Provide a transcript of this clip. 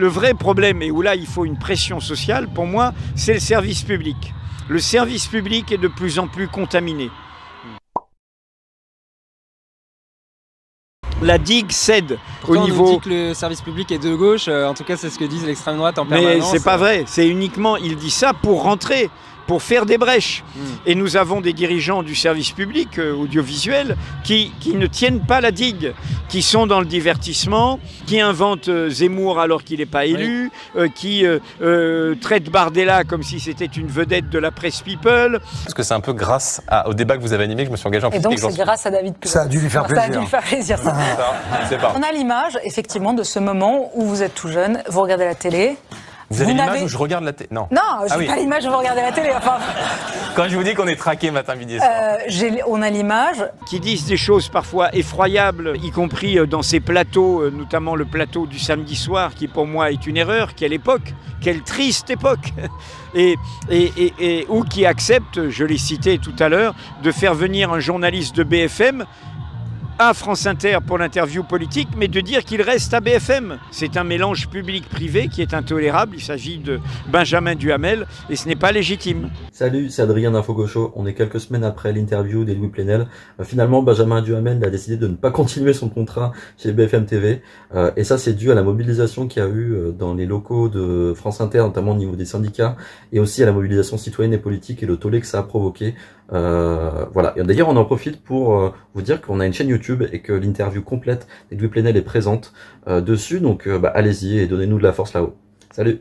le vrai problème, et où là il faut une pression sociale, pour moi, c'est le service public. Le service public est de plus en plus contaminé. La digue cède Pourtant, au niveau. on nous dit que le service public est de gauche, en tout cas c'est ce que disent l'extrême droite en permanence. Mais c'est pas vrai, c'est uniquement, il dit ça pour rentrer, pour faire des brèches. Et nous avons des dirigeants du service public audiovisuel qui ne tiennent pas la digue, qui sont dans le divertissement, qui inventent Zemmour alors qu'il n'est pas élu, qui traitent Bardella comme si c'était une vedette de la presse people. Parce que c'est un peu grâce au débat que vous avez animé que je me suis engagé en politique. Et donc c'est grâce à David Pujol. Ça a dû lui faire plaisir. Ça a dû lui faire plaisir. Ça. Je sais pas. On a l'image effectivement de ce moment où vous êtes tout jeune, vous regardez la télé. Vous avez l'image où je regarde la télé? Non. Non, je n'ai pas l'image où vous regardez la télé. Enfin, quand je vous dis qu'on est traqué matin, midi et soir. On a l'image. Qui disent des choses parfois effroyables, y compris dans ces plateaux, notamment le plateau du samedi soir, qui pour moi est une erreur. Quelle époque, quelle triste époque. Ou qui acceptent, je l'ai cité tout à l'heure, de faire venir un journaliste de BFM à France Inter pour l'interview politique, mais de dire qu'il reste à BFM. C'est un mélange public-privé qui est intolérable. Il s'agit de Benjamin Duhamel et ce n'est pas légitime. Salut, c'est Adrien d'Info Gaucho. On est quelques semaines après l'interview d'Edoui Plenel. Finalement, Benjamin Duhamel a décidé de ne pas continuer son contrat chez BFM TV. Et ça, c'est dû à la mobilisation qu'il y a eu dans les locaux de France Inter, notamment au niveau des syndicats, et aussi à la mobilisation citoyenne et politique et le tollé que ça a provoqué. Voilà. Et d'ailleurs, on en profite pour vous dire qu'on a une chaîne YouTube et que l'interview complète d'Edoui Plenel est présente dessus. Donc, allez-y et donnez-nous de la force là-haut. Salut!